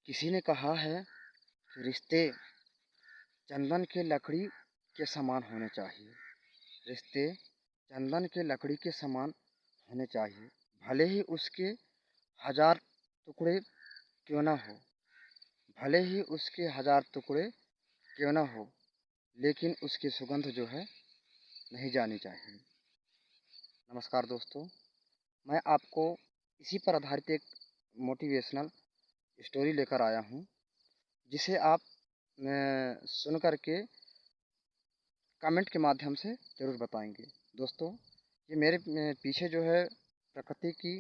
किसी ने कहा है कि रिश्ते चंदन के लकड़ी के समान होने चाहिए। रिश्ते चंदन के लकड़ी के समान होने चाहिए। भले ही उसके हजार टुकड़े क्यों ना हो, भले ही उसके हजार टुकड़े क्यों ना हो, लेकिन उसकी सुगंध जो है नहीं जानी चाहिए। नमस्कार दोस्तों, मैं आपको इसी पर आधारित एक मोटिवेशनल स्टोरी लेकर आया हूँ, जिसे आप सुन कर के कमेंट के माध्यम से ज़रूर बताएंगे। दोस्तों, ये मेरे पीछे जो है प्रकृति की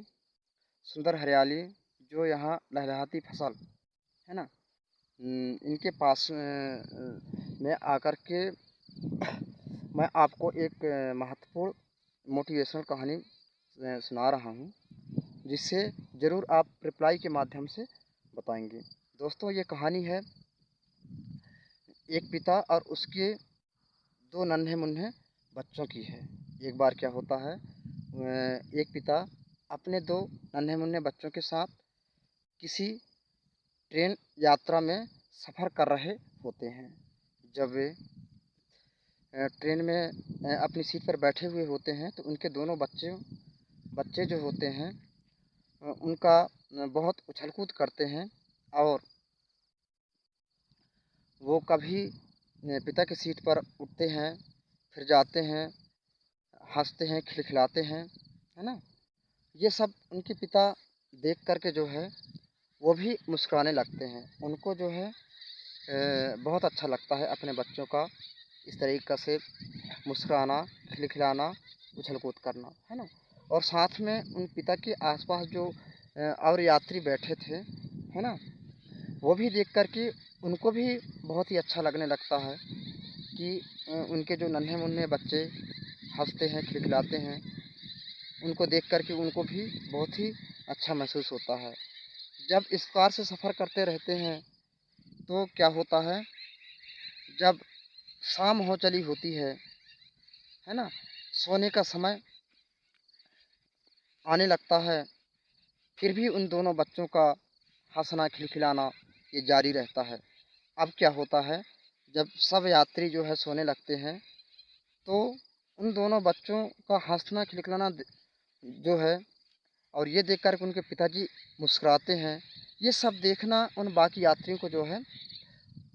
सुंदर हरियाली, जो यहाँ लहलहाती फसल है ना, इनके पास में आकर के मैं आपको एक महत्वपूर्ण मोटिवेशनल कहानी सुना रहा हूँ, जिससे ज़रूर आप रिप्लाई के माध्यम से बताएंगे। दोस्तों, ये कहानी है एक पिता और उसके दो नन्हे-मुन्ने बच्चों की है। एक बार क्या होता है, एक पिता अपने दो नन्हे-मुन्ने बच्चों के साथ किसी ट्रेन यात्रा में सफ़र कर रहे होते हैं। जब वे ट्रेन में अपनी सीट पर बैठे हुए होते हैं, तो उनके दोनों बच्चे जो होते हैं, उनका बहुत उछल-कूद करते हैं और वो कभी पिता की सीट पर उठते हैं, फिर जाते हैं, हँसते हैं, खिलखिलाते हैं, है ना? ये सब उनके पिता देख कर के जो है, वो भी मुस्कुराने लगते हैं। उनको जो है बहुत अच्छा लगता है अपने बच्चों का इस तरीक़ा से मुस्कुराना, खिलखिलाना, उछल-कूद करना, है ना? और साथ में उन पिता के आस-पास जो और यात्री बैठे थे, है ना? वो भी देख कर के उनको भी बहुत ही अच्छा लगने लगता है कि उनके जो नन्हे-मुन्ने बच्चे हँसते हैं, खिलखिलाते हैं, उनको देख कर के उनको भी बहुत ही अच्छा महसूस होता है। जब इस कार से सफ़र करते रहते हैं, तो क्या होता है, जब शाम हो चली होती है ना? सोने का समय आने लगता है, फिर भी उन दोनों बच्चों का हँसना, खिलखिलाना ये जारी रहता है। अब क्या होता है, जब सब यात्री जो है सोने लगते हैं, तो उन दोनों बच्चों का हँसना, खिलखिलाना जो है, और ये देखकर के उनके पिताजी मुस्कुराते हैं, ये सब देखना उन बाकी यात्रियों को जो है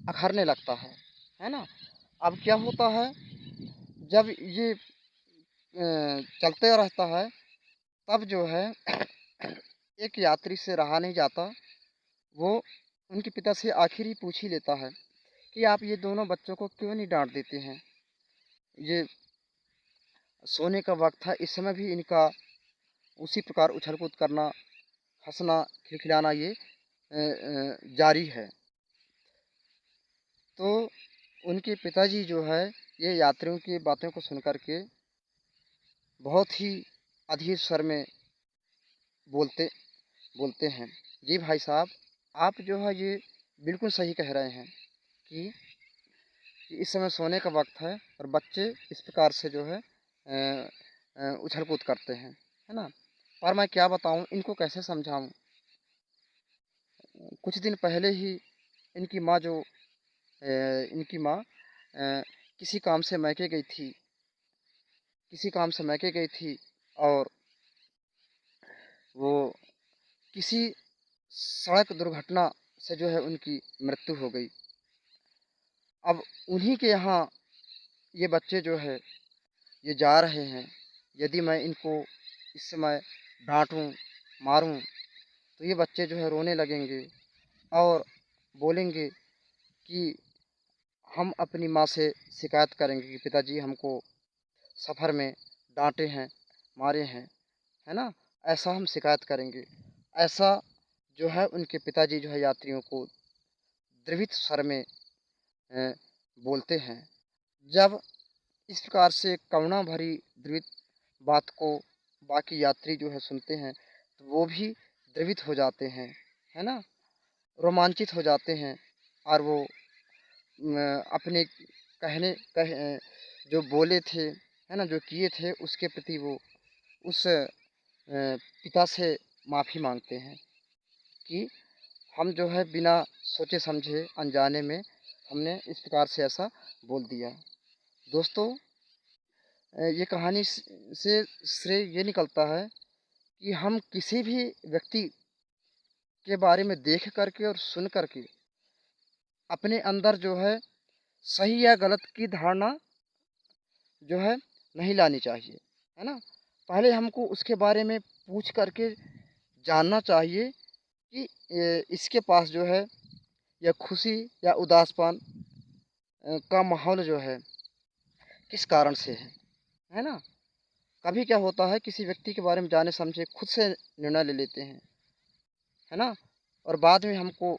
अखरने लगता है ना? अब क्या होता है, जब ये चलते रहता है, तब जो है एक यात्री से रहा नहीं जाता, वो उनके पिता से आखिर ही पूछ ही लेता है कि आप ये दोनों बच्चों को क्यों नहीं डाँट देते हैं? ये सोने का वक़्त है, इस समय भी इनका उसी प्रकार उछल-कूद करना, हँसना, खिलखिलाना ये जारी है। तो उनके पिताजी जो है, ये यात्रियों की बातों को सुन कर के बहुत ही अधीर स्वर में बोलते बोलते हैं, जी भाई साहब, आप जो है ये बिल्कुल सही कह रहे हैं कि इस समय सोने का वक़्त है और बच्चे इस प्रकार से जो है उछल-कूद करते हैं, है ना? पर मैं क्या बताऊँ, इनको कैसे समझाऊँ? कुछ दिन पहले ही इनकी माँ जो इनकी माँ किसी काम से मायके गई थी, और वो किसी सड़क दुर्घटना से जो है उनकी मृत्यु हो गई। अब उन्हीं के यहाँ ये बच्चे जो है, ये जा रहे हैं। यदि मैं इनको इस समय डाँटूँ, मारूँ, तो ये बच्चे जो है रोने लगेंगे और बोलेंगे कि हम अपनी माँ से शिकायत करेंगे कि पिताजी हमको सफ़र में डाँटे हैं, मारे हैं, है ना? ऐसा हम शिकायत करेंगे। ऐसा जो है उनके पिताजी जो है यात्रियों को द्रवित स्वर में बोलते हैं। जब इस प्रकार से करुणा भरी द्रवित बात को बाकी यात्री जो है सुनते हैं, तो वो भी द्रवित हो जाते हैं, है ना? रोमांचित हो जाते हैं और वो अपने जो बोले थे, है ना? जो किए थे, उसके प्रति वो उस पिता से माफ़ी माँगते हैं कि हम जो है बिना सोचे समझे अनजाने में हमने इस प्रकार से ऐसा बोल दिया। दोस्तों, ये कहानी से श्रेय ये निकलता है कि हम किसी भी व्यक्ति के बारे में देख करके और सुन करके अपने अंदर जो है सही या गलत की धारणा जो है नहीं लानी चाहिए, है ना? पहले हमको उसके बारे में पूछ करके जानना चाहिए कि इसके पास जो है या खुशी या उदासपन का माहौल जो है किस कारण से है ना? कभी क्या होता है किसी व्यक्ति के बारे में जाने समझे खुद से निर्णय ले लेते हैं, है ना? और बाद में हमको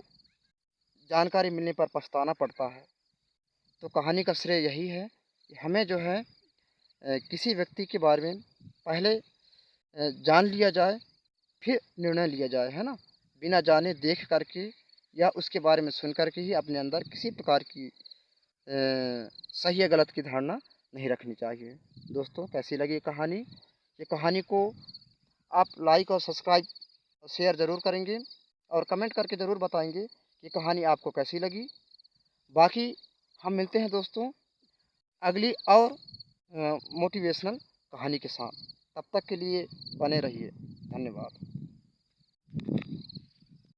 जानकारी मिलने पर पछताना पड़ता है। तो कहानी का श्रेय यही है कि हमें जो है किसी व्यक्ति के बारे में पहले जान लिया जाए, फिर निर्णय लिया जाए, है ना? बिना जाने देख करके या उसके बारे में सुन कर के ही अपने अंदर किसी प्रकार की सही या गलत की धारणा नहीं रखनी चाहिए। दोस्तों, कैसी लगी ये कहानी? ये कहानी को आप लाइक और सब्सक्राइब और शेयर ज़रूर करेंगे और कमेंट करके ज़रूर बताएंगे कि कहानी आपको कैसी लगी। बाकी हम मिलते हैं दोस्तों अगली और मोटिवेशनल कहानी के साथ। तब तक के लिए बने रहिए। धन्यवाद।